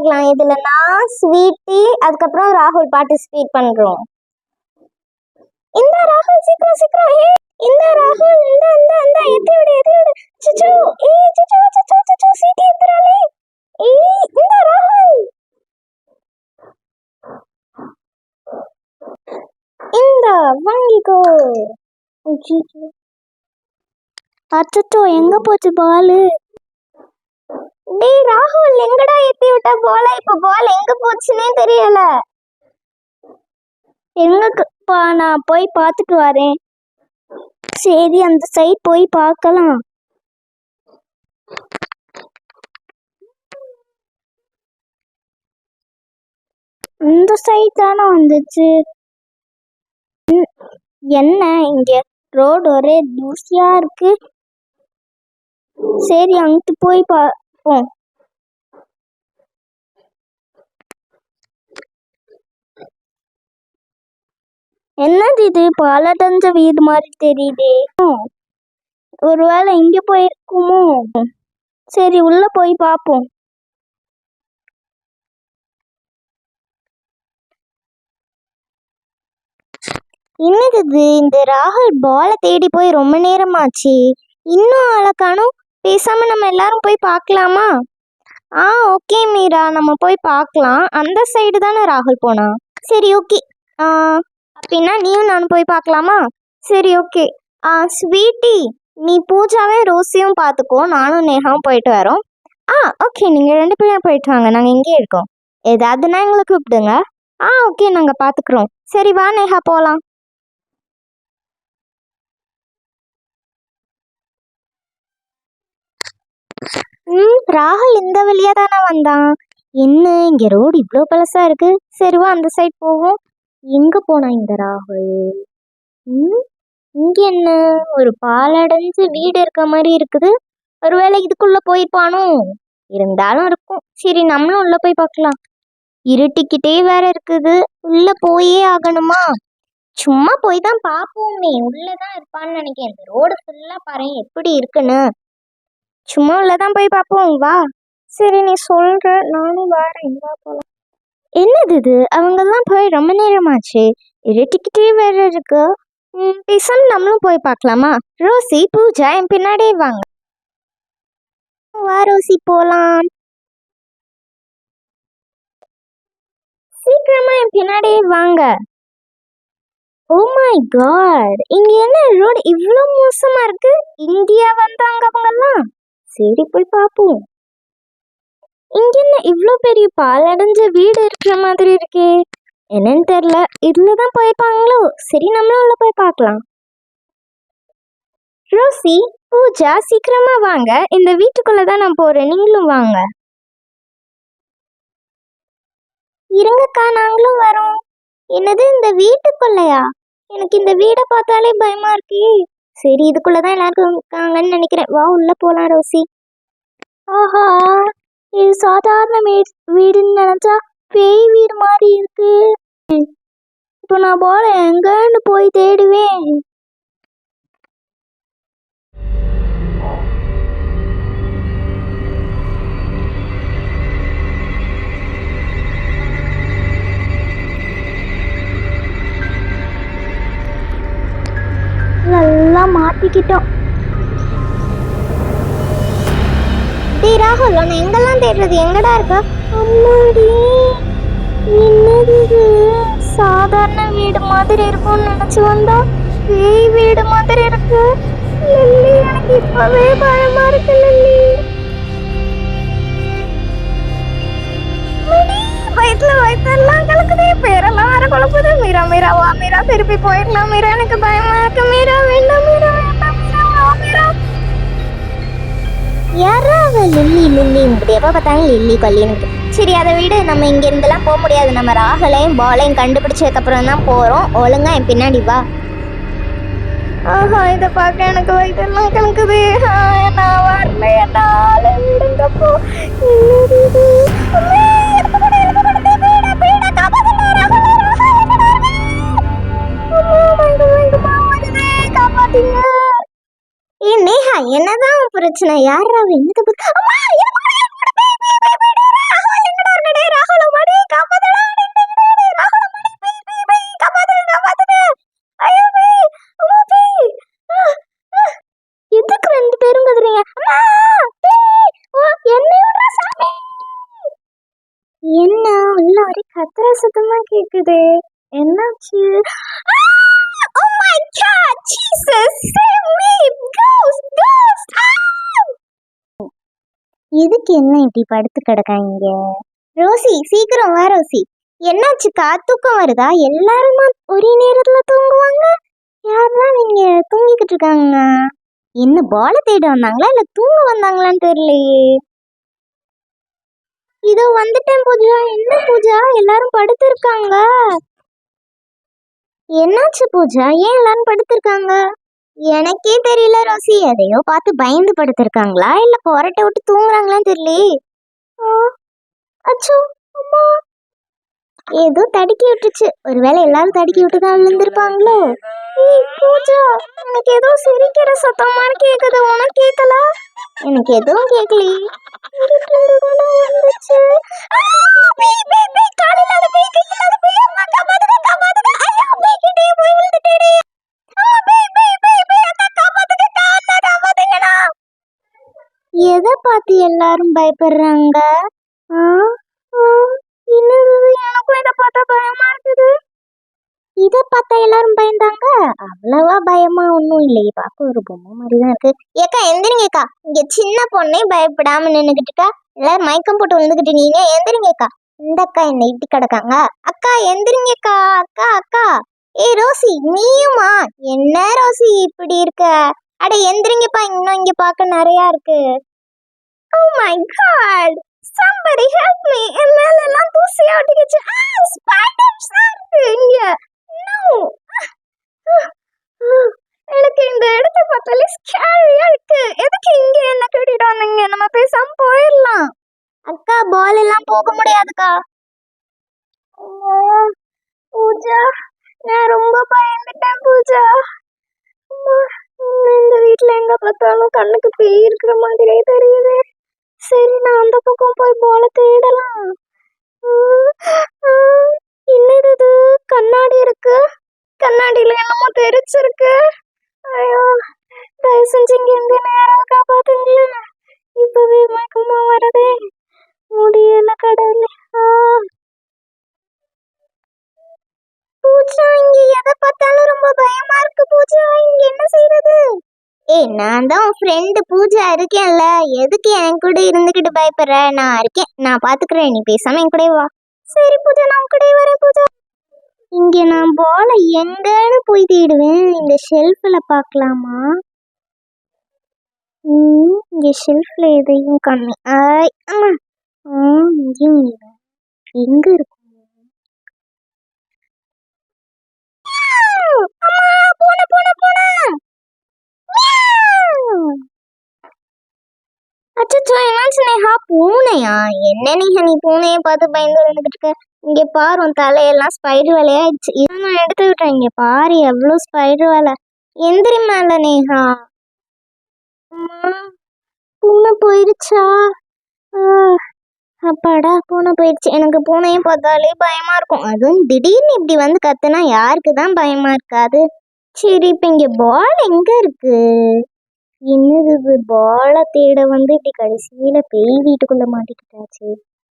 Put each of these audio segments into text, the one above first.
பார்க்கலாம். இதுல நான், ஸ்வீட்டி, அதுக்கப்புறம் ராகுல் பார்ட்டிசிபேட் பண்றோம். இந்த ராகுல் சீக்கிரம் சீக்கிரம். இந்த ராகுல் இந்த இந்த இந்த எத்தி விடு. சிச்சு சிச்சு சிச்சு சிச்சு சீட்டி எத்துறானே. இந்த ராகுல் இந்த வாங்கிக்கோ. அச்சோ எங்க போச்சு பாலு? டேய் ராகுல் எங்கடா ஏத்தி விட்ட பால? இப்ப பால் எங்க போச்சுன்னே தெரியல. எங்கப்பா? நான் போய் பார்த்துட்டு வரேன். சரி அந்த சைட் போய் பார்க்கலாம். இந்த சைட் தானே வந்துச்சு. என்ன இங்க ரோடு ஒரே தூசியா இருக்கு. சரி அங்கிட்டு போய் பார்ப்போம். என்னது இது? பாலடைஞ்ச வீடு மாதிரி தெரியுதே. ஒருவேளை இங்க போயிருக்குமோ? சரி உள்ள போய் பார்ப்போம். என்னது இது? இந்த ராகுல் பாலை தேடி போய் ரொம்ப நேரமாச்சு, இன்னும் ஆளை காணோம். பேசாம நம்ம எல்லாரும் போய் பார்க்கலாமா? ஓகே மீரா, நம்ம போய் பார்க்கலாம். அந்த சைடு தானே ராகுல் போனா. சரி ஓகே. அப்படின்னா நீயும் நானும் போய் பார்க்கலாமா? சரி ஓகே. ஸ்வீட்டி, நீ பூஜாவே ரோசியும் பார்த்துக்கோ, நானும் நேகாவும் போயிட்டு வரோம். ஓகே, நீங்கள் 2 பேரும் போயிட்டு வாங்க, நாங்கள் இங்கே இருக்கோம். ஏதாவதுன்னா எங்களை கூப்பிடுங்க. ஓகே, நாங்கள் பார்த்துக்குறோம். சரி வா நேஹா போகலாம். ராகுல் இந்த வழியா தானே வந்தான். என்ன இங்க ரோடு இவ்வளோ பழசா இருக்கு. சரிவா அந்த சைட் போவோம். எங்க போனா இந்த ராகுல்? இங்க என்ன ஒரு பாலடைஞ்சு வீடு இருக்க மாதிரி இருக்குது. ஒருவேளை இதுக்குள்ள போயிருப்பானோ? இருந்தாலும் இருக்கும். சரி நம்மளும் உள்ள போய் பார்க்கலாம். இருட்டிக்கிட்டே வேற இருக்குது, உள்ள போயே ஆகணுமா? சும்மா போய் தான் பார்ப்போமே, உள்ளதான் இருப்பான்னு நினைக்கிறேன். இந்த ரோடு ஃபுல்லா பாரு எப்படி இருக்குன்னு. சும்மா உள்ளதான் போய் பார்ப்போம் வா. சரி நீ சொல்ற, நானும் வரேன், வா போலாம். என்னது இது? அவங்கெல்லாம் போய் ரொம்ப நேரமாச்சு, இருட்டிக்கிட்டே வேற இருக்கு. பேசாம நம்மளும் போய் பார்க்கலாமா? ரோசி, பூஜா என் பின்னாடியே வாங்க. வா ரோசி போலாம். சீக்கிரமா என் பின்னாடியே வாங்க. ஓ மை காட், இங்க என்ன ரோடு இவ்வளோ மோசமா இருக்கு? இந்தியா வந்தாங்க அவங்கெல்லாம். சரி போய் பார்ப்போம். இங்க என்ன இவ்வளோ பெரிய பாலடைஞ்ச வீடு இருக்கிற மாதிரி இருக்கே, என்னன்னு தெரியல. இதுலதான் போயிருப்பாங்களோ? சரி நம்மளும் உள்ள போய் பார்க்கலாம். ரோசி, பூஜா சீக்கிரமா வாங்க, இந்த வீட்டுக்குள்ளதான் நான் போறேன், நீங்களும் வாங்க. இருங்கக்கா நாங்களும் வரோம். என்னது இந்த வீட்டுக்குள்ளையா? எனக்கு இந்த வீடை பார்த்தாலே பயமா இருக்கு. சரி இதுக்குள்ளதான் எல்லாரும் இருக்காங்கன்னு நினைக்கிறேன். வா உள்ள போலாம் ரோசி. ஆஹா, இது சாதாரண வீடுன்னு நினைச்சா பேய் வீடு மாதிரி இருக்கு. இப்போ நான் போல எங்கன்னு போய் தேடுவேன். நல்லா மாட்டிக்கிட்டோம். ராகுல் உன்னை எங்கெல்லாம் தேடுறது? எங்கடா இருக்க? அம்மாடி, என்னது இது? சாதாரண வீடு மாதிரி இருக்கும்னு நினைச்சு வந்தா பேய் வீடு மாதிரி இருக்கு. லில்லி, எனக்கு இப்பவே பயமா இருக்கு லில்லி. வயிற்றுலாம் கலக்குதே, பேரெல்லாம் வேற குழப்புது. மீரா மீரா வா மீரா, திருப்பி போயிடலாம் மீரா, எனக்கு பயமா இருக்கு மீரா. வேண்டாம் மீரா, வேண்டாம் மீரா, வா மீரா. யாரா அவ? லில்லி லில்லி, இப்படி எப்போ பார்த்தாலும் லில்லி கொல்லின்னு. சரி அதை விட, நம்ம இங்க இருந்தெல்லாம் போக முடியாது. நம்ம ராகுலையும் பாலையும் கண்டுபிடிச்சதுக்கப்புறம் தான் போகிறோம். ஒழுங்கா என் பின்னாடி வா. இதை பார்க்க எனக்கு வயிற்றெல்லாம் கலக்குது. நான் வரல, என்னால விடுங்கப்போ. நேஹா, என்னதான் பிரச்சனை? யாரா என்னது? கத்துற சத்தமா கேக்குது. என்னாச்சு? Oh my God, Jesus, save me! Ghost, ghost! இதுக்கு என்ன இப்படி படுத்து கிடக்காங்க? ரோசி, சீக்கிரம் வா ரோசி. என்னாச்சுக்கா? தூக்கம் வருதா? எல்லாருமா ஒரே நேரத்துல தூங்குவாங்க? யாரெல்லாம் நீங்க தூங்கிக்கிட்டு இருக்காங்க? என்ன பால தேட வந்தாங்களா இல்ல தூங்க வந்தாங்களான்னு தெரியலையே. இதோ வந்துட்டேன் பூஜா. என்ன பூஜா எல்லாரும் படுத்திருக்காங்க? என்னாச்சு பூஜா, ஏன் எல்லாரும் படுத்திருக்காங்க? எனக்கே தெரியல ரோசி. எதையோ பார்த்து பயந்து படுத்திருக்காங்களா இல்ல கொரட்டை விட்டு தூங்குறாங்களான்னு தெரியலையே. அச்சோ, அம்மா ஏதோ தடுக்கி விட்டுச்சு. ஒருவேளை எல்லாரும் தடுக்கி விட்டுதான் விழுந்திருப்பாங்களோ. பூஜா, எனக்கு ஏதோ சிரிக்கிற சத்தம் மாதிரி கேக்குது. உனக்கு கேட்கல? எனக்கு எதுவும் கேட்கலையே. எதை பார்த்து எல்லாரும் பயப்படுறாங்க? என்னது, எனக்கும் இதை பார்த்தா பயமா இருக்குது. இதை பார்த்தா எல்லாரும் பயந்தாங்க? அவ்வளவா பயமா ஒன்றும் இல்லையே, பார்க்க ஒரு பொம்மை மாதிரிதான் இருக்கு. ஏக்கா எந்திரிங்கக்கா, இங்க சின்ன பொண்ணே பயப்படாம நின்னுகிட்டுக்கா. எல்லாரும் மயக்கம் போட்டு விழுந்துகிட்டு நீங்க எந்திரிங்கக்கா. இந்த அக்கா என்ன இட்டி கிடக்காங்க. அக்கா எந்திரிங்கக்கா. அக்கா அக்கா. ஏய் ரோசி, நீயுமா? என்ன ரோசி இப்படி இருக்க? அட எந்திரிங்கப்பா, இன்னும் இங்க பார்க்க நிறைய இருக்கு. Oh my God! Somebody help me! என் மேல எல்லாம் தூசி ஒட்டிக்கிச்சு. ஸ்பைடர்ஸ் இருக்கு இங்க. No! எனக்கு இந்த இடத்த பார்த்தாலே ஸ்கேரியா இருக்கு. எதுக்கு இங்க என்ன கூட்டிட்டு வந்தீங்க? நம்ம பேசாம போயிடலாம். அக்கா, பால் எல்லாம் போக முடியாதுக்கா. பூஜா, நான் ரொம்ப பயந்துட்டேன் பூஜா. இந்த வீட்டுல எங்க பார்த்தாலும் கண்ணுக்கு பேய் இருக்கிற மாதிரியே தெரியுது. சரி, நான் அந்த பக்கம் போய் போல தேடலாம். என்னது இது? கண்ணாடி இருக்கு. கண்ணாடியில என்னமோ தெரிச்சிருக்கு. ஐயோ, தயவு செஞ்சு இங்க இருந்து நேரம் காப்பாத்துங்களேன். இப்பவே மயக்கமா வருதே. முடியல கடவுளே. பூஜா, இங்க எதை பார்த்தாலும் ரொம்ப பயமா இருக்கு. பூஜா, இங்க என்ன செய்யறது? நான் தான் உன் ஃப்ரெண்டு பூஜா இருக்கேன்ல. எதுக்கு என் கூட இருந்துகிட்டு பயப்படுற? நான் இருக்கேன், நான் பாத்துக்கிறேன். நீ பேசாம என் கூட வா. சரி பூஜா, நான் கூட வரேன் பூஜா. இங்க நான் பால எங்கன்னு போய் தேடுவேன். இந்த ஷெல்ஃப்ல பார்க்கலாமா? இங்க ஷெல்ஃப்ல எதையும் கம்மி. ஆமா, இங்கேயும் இல்லை. எங்க இருக்கும்? பூனை பூனை பூனை. அச்சோ, என்னாச்சு நேஹா? பூனையா? என்ன நேஹா, நீ பூனையை பார்த்து பயந்து வந்துட்டு இருக்க? இங்க பாரு, உன் தலையெல்லாம் ஸ்பைடர் வேலையாயிடுச்சு. இதை நான் எடுத்து விட்டேன். இங்க பாரு, எவ்வளவு ஸ்பைடர் வேலை. எந்திரி மேல நேஹா. பூனை போயிடுச்சா? அப்பாடா, பூனை போயிடுச்சு. எனக்கு பூனையை பார்த்தாலே பயமா இருக்கும். அதுவும் திடீர்னு இப்படி வந்து கத்துனா யாருக்குதான் பயமா இருக்காது? சரி, இப்ப இங்க பால் எங்க இருக்கு? என்னது, பால தேட வந்து இப்படி கடைசியில பேய் வீட்டுக்குள்ள மாட்டிக்கிட்டாச்சு.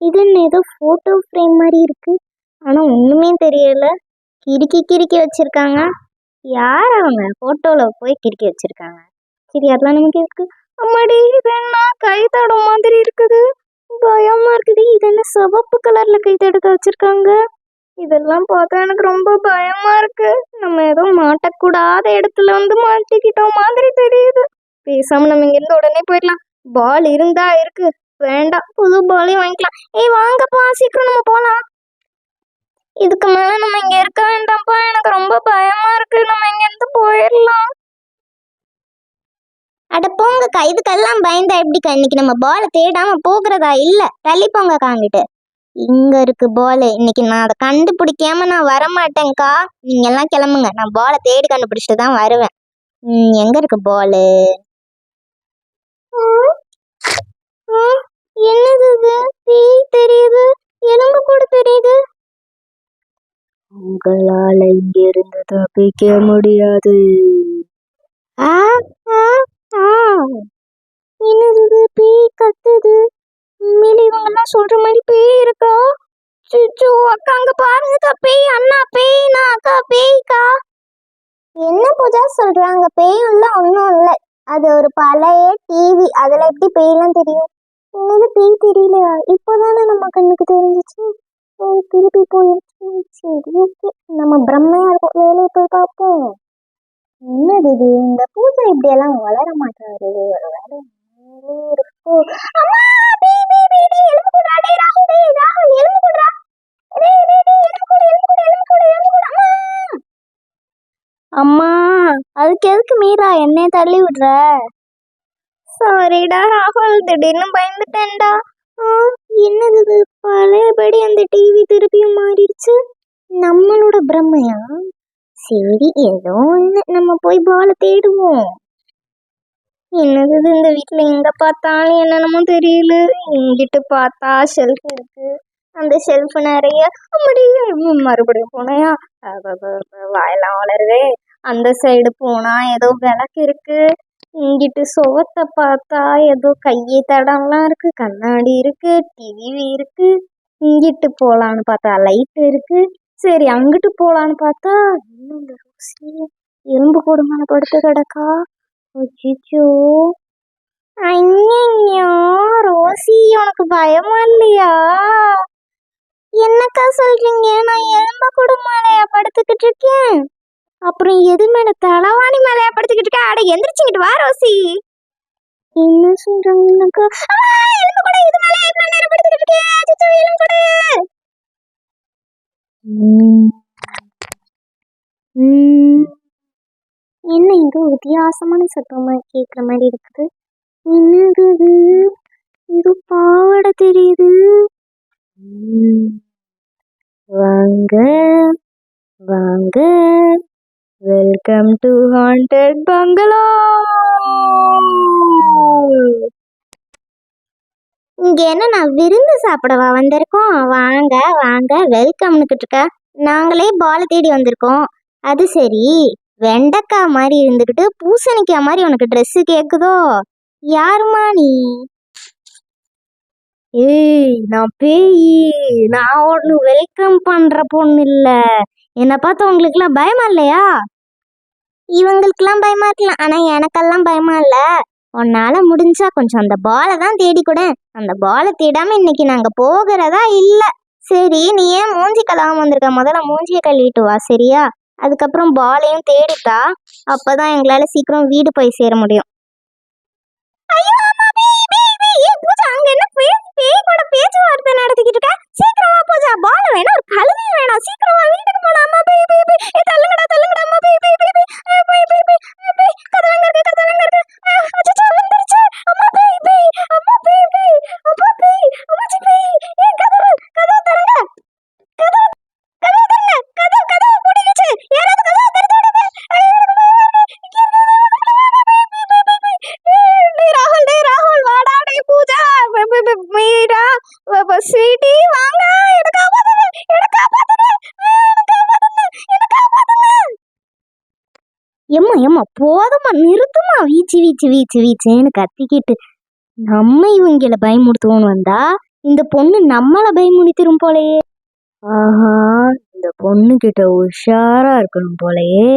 இது என்ன, ஏதோ போட்டோ ஃப்ரேம் மாதிரி இருக்கு. ஆனா ஒண்ணுமே தெரியல. கிறுக்கி வச்சிருக்காங்க. யார் அவங்க போட்டோல போய் கிறுக்கி வச்சிருக்காங்க? சரி, அதெல்லாம் நமக்கு இருக்கு. அம்மாடி, இது என்ன கை தடம் மாதிரி இருக்குது. பயமா இருக்குது. இது என்ன சிவப்பு கலர்ல கை தடத்தை வச்சிருக்காங்க? இதெல்லாம் பார்த்தா எனக்கு ரொம்ப பயமா இருக்கு. நம்ம ஏதோ மாட்டக்கூடாத இடத்துல வந்து மாட்டிக்கிட்டோம் மாதிரி தெரியுது. பேசாம நம்ம இங்க இருந்து உடனே போயிடலாம். பால் இருந்தா இருக்கு, வேண்டாம் புது பாலையும் வாங்கிக்கலாம். வாங்கப்பா, சீக்கிரம் நம்ம போலாம். இதுக்கு மேல நம்ம இங்க இருக்க வேண்டாம்ப்பா, எனக்கு ரொம்ப பயமா இருக்கு. நம்ம இங்க இருந்து போயிடலாம். அட போங்கக்கா, இதுக்கெல்லாம் பயந்தா எப்படிக்கா? இன்னைக்கு நம்ம பால தேடாம போகிறதா? இல்ல, தள்ளி போங்க காங்கிட்டு. இங்க இருக்கு பால். இன்னைக்கு நான் அதை கண்டுபிடிக்காம நான் வரமாட்டேன்க்கா. நீங்க எல்லாம் கிளம்புங்க. நான் பாலை தேடி கண்டுபிடிச்சிட்டு தான் வருவேன். எங்க இருக்கு பாலு? என்னது இது? பேய் தெரியுது, எலும்பு கூட தெரியுது. உங்களால இங்க இருந்து தப்பிக்க முடியாது. என்னது இது? பேய் கத்துது. உண்மையில இவங்க எல்லாம் சொல்ற மாதிரி பேய் இருக்கா? சுச்சு அக்கா அங்க பாருங்கக்கா பேய், அண்ணா பேய், நான் அக்கா பேய்க்கா. என்ன பூஜா சொல்றாங்க? பேயும் இல்ல ஒன்னும் இல்ல, அது ஒரு பழைய டிவி, அதுல எப்படி பேய்லாம் தெரியும்? என்னது பேய் தெரியலையா? இப்போதானே நம்ம கண்ணுக்கு தெரிஞ்சிச்சு. திருப்பி போயிடுச்சு. சரி ஓகே, நம்ம பிரம்மையா இருக்கும், வேலையை போய் பார்ப்போம். என்னது இது, இந்த பூஜை இப்படி எல்லாம் வளர மாட்டாரு, ஒரு வேலை இருக்கும். அம்மா பேய் பேய் பேய் டேய், எலும்பு கூடா டேய், ராகுல் டேய், ராகுல் எலும்பு கூடா டேய் டேய் டேய், எலும்பு கூட எலும்பு கூட எலும்பு கூட எலும்பு கூட. அம்மா அதுக்கு எதுக்கு மீரா என்னைய தள்ளி விடுற? சாரிடா ராகுல், திடீர்னு பயந்துட்டேன்டா. என்னது இது, பழையபடி அந்த டிவி திருப்பியும் மாறிடுச்சு. நம்மளோட பிரம்மையா? சரி ஏதோ ஒண்ணு, நம்ம போய் பால தேடுவோம். என்னது இது, இந்த வீட்டுல எங்க பார்த்தாலும் என்னென்னமோ தெரியல. இங்கிட்டு பார்த்தா ஷெல்ஃப் இருக்கு, அந்த ஷெல்ஃப் நிறைய மறுபடியும் போனையா வாயெல்லாம் வளருதே. அந்த சைடு போனா ஏதோ விளக்கு இருக்கு, இங்கிட்டு சுவத்தை பார்த்தா ஏதோ கையை தடம்லாம் இருக்கு, கண்ணாடி இருக்கு, டிவி இருக்கு. இங்கிட்டு போலான்னு பார்த்தா லைட் இருக்கு. சரி அங்கிட்டு போலான்னு பார்த்தா இன்னும் இந்த ரோசி எலும்பு கூடுமான படுத்து கிடக்கா. அச்சோ ஐயோ ரோசி, உனக்கு பயமா இல்லையா? என்னக்கா சொல்றீங்க? நான் எலும்பு கூட மேலையா படுத்துக்கிட்டு இருக்கேன், அப்புறம் எது மேல, தலவாணி மேலையா படுத்துக்கிட்டு இருக்கேன்? அட எந்திரிச்சுக்கிட்டு வா ரோசி. என்ன சொல்றாங்கக்கா? எலும்பு கூட இது மேல எவ்வளவு நேரம் படுத்துக்கிட்டு இருக்கேன்? அச்சோ எலும்பு கூட. என்ன இங்க வித்தியாசமான சத்தமா கேக்குற மாதிரி இருக்குது? என்னது இது, பாவாடை தெரியுது. வாங்க வாங்க, வெல்கம் டு ஹாண்டட் பங்களோ. இங்க என்ன, நான் விருந்து சாப்பிடவா வந்திருக்கோம்? வாங்க வாங்க வெல்கம்னுக்கிட்டு இருக்க. நாங்களே பால தேடி வந்திருக்கோம். அது சரி, வெண்டைக்காய் மாதிரி இருந்துகிட்டு பூசணிக்காய் மாதிரி உனக்கு ட்ரெஸ் கேக்குதோ? யாருமா நீ? ஏய் நான் பேய், நான் ஒண்ணு வெல்கம் பண்ற பொண்ணு இல்ல. என்னை பார்த்தா உங்களுக்கு எல்லாம் பயமா இல்லையா? இவங்களுக்கெல்லாம் பயமா இருக்கலாம், ஆனா எனக்கெல்லாம் பயமா இல்ல. உன்னால முடிஞ்சா கொஞ்சம் அந்த பாலை தான் தேடி கூட. அந்த பாலை தேடாம இன்னைக்கு நாங்க போகிறதா இல்ல. சரி நீ ஏன் மூஞ்சி கழுவாம வந்திருக்க? முதல்ல மூஞ்சியை கழுவிட்டு வா சரியா? அதுக்கப்புறம் பாலையும் தேடிட்டா, அப்பதான் எங்களால சீக்கிரம் வீடு போய் சேர முடியும். பேச்சுவார்த்தை நடத்திக்கிட்டு இருக்க, சீக்கிரம் வா பூஜா. பால வேணா, ஒரு கழுவி வேணாம், சீக்கிரம் வா, வீட்டுக்கு போலாமா? தள்ளுங்கடா தள்ளுங்கடா அம்மா, கதவங்க இருக்கு கதவங்க இருக்கு. அச்சச்சோ வந்துருச்சு அம்மா, அம்மா அப்பா அம்மாச்சி கதவு கதவு தரங்க, கதவு கதவு தரங்க, கதவு பூட்டிடுச்சு, யாராவது கதவு திறந்து விடுங்க. ராகுல் வாடா, டேய் பூஜா, மீரா, ஸ்வீட்டி வாங்க, எனக்கு காப்பாத்துங்க, எனக்கு காப்பாத்துங்க, எனக்கு காப்பாத்துங்க. எம்மா போதுமா, நிறுத்துமா, வீச்சுன்னு கத்திக்கிட்டு. நம்ம இவங்கள பயமுடுத்துவோன்னு வந்தா இந்த பொண்ணு நம்மள பயமுடுத்திரும் போலயே. ஆஹா, இந்த பொண்ணு கிட்ட உஷாரா இருக்கணும் போலயே.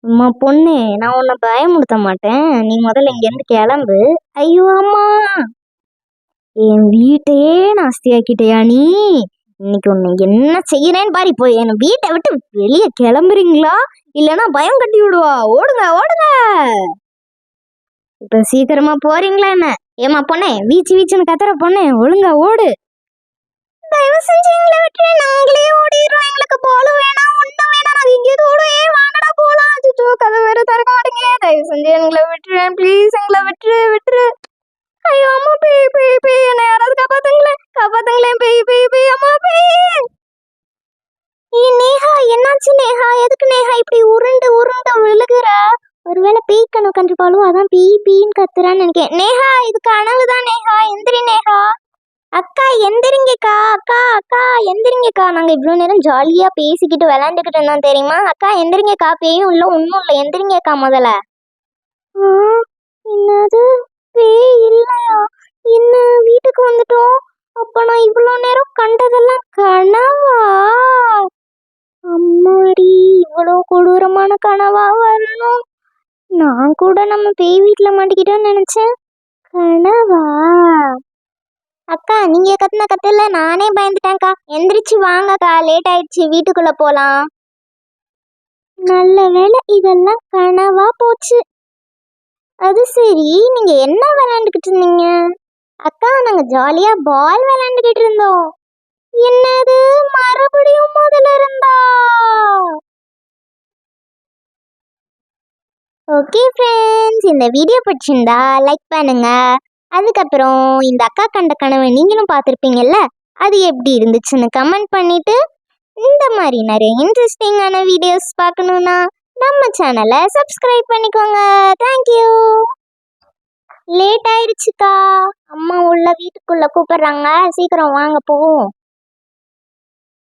அம்மா பொண்ணே, நான் உன்னை பயமுடுத்த மாட்டேன், நீ முதல்ல இங்க இருந்து கிளம்பு. ஐயோ அம்மா, என் வீட்டையே நாஸ்தியாக்கிட்டயா நீ? இன்னைக்கு உன்னை என்ன செய்யறேன்னு பாரு. இப்போ என் வீட்டை விட்டு வெளியே கிளம்புறீங்களா, இல்லைன்னா பயம் கட்டி விடுவா. ஓடுங்க ஓடுங்க, இப்ப சீக்கிரமா போறீங்களா என்ன? ஏமா பொண்ணே, வீச்சுன்னு கத்துற பொண்ணே, ஒழுங்கா ஓடு. தயவு செஞ்சு எங்களை விட்டு, நாங்களே ஓடிடுறோம், எங்களுக்கு போல வேணாம், ஒண்ணும் வேணாம், நாங்க இங்கே ஓடுவே, வாங்கடா போலாம். அச்சோ கதை வேற திறக்க மாட்டேங்க, தயவு செஞ்சு எங்களை விட்டுறேன் ப்ளீஸ், எங்களை விட்டுரு. ஐயோ அம்மா, பேய் என்ன யாராவது காப்பாத்துங்களேன், பேய் அம்மா, பேய். நேஹா என்னாச்சு நேஹா? எதுக்கு நேஹா இப்படி உருண்டு விழுகுற? ஒருவேளை பேய் கனவு கண்டிப்பாலும், அதான் பீன்னு கத்துறான்னு நினைக்கிறேன். நேஹா இது கனவுதான் நேஹா, எந்திரி நேஹா. அக்கா எந்திரிங்கக்கா, அக்கா எந்திரிங்கக்கா. நாங்க இவ்வளவு நேரம் ஜாலியா பேசிக்கிட்டு விளையாண்டுக்கிட்டு இருந்தோம் தெரியுமா? அக்கா எந்திரிங்கக்கா, பேயும் இல்ல ஒன்னும் இல்ல, எந்திரிங்கக்கா முதல்ல. என்னது பேய் இல்லையா? என்ன வீட்டுக்கு வந்துட்டோம், அப்ப நான் இவ்வளோ நேரம் கண்டதெல்லாம் கனவா? அம்மாடி, இவ்வளோ கொடூரமான கனவா வரணும்? நான் கூட நம்ம பேய் வீட்டுல மாட்டிக்கிட்டோம்னு நினைச்சேன். கனவா? அக்கா, நீங்க கத்துன கத்துல நானே பயந்துட்டேன்க்கா. எந்திரிச்சு வாங்கக்கா, லேட் ஆயிடுச்சு, வீட்டுக்குள்ள போலாம். நல்ல வேளை இதெல்லாம் கனவா போச்சு. அது சரி, நீங்க என்ன விளையாண்டுக்கிட்டு இருந்தீங்க? அக்கா, நாங்க ஜாலியா பால் விளையாண்டுக்கிட்டு இருந்தோம். என்னது, மறுபடியும் முதல்ல இருந்தா? ஓகே ஃப்ரெண்ட்ஸ், இந்த வீடியோ பிடிச்சிருந்தா லைக் பண்ணுங்க. அதுக்கப்புறம் இந்த அக்கா கண்ட கனவை நீங்களும் பார்த்துருப்பீங்கல்ல, அது எப்படி இருந்துச்சுன்னு கமெண்ட் பண்ணிட்டு, இந்த மாதிரி நிறைய இன்ட்ரெஸ்டிங்கான வீடியோஸ் பார்க்கணுன்னா நம்ம சேனலை சப்ஸ்கிரைப் பண்ணிக்கோங்க. தேங்க்யூ. லேட் ஆயிடுச்சுக்கா, அம்மா உள்ள வீட்டுக்குள்ள கூப்பிடுறாங்க, சீக்கிரம் வாங்க போவோம்.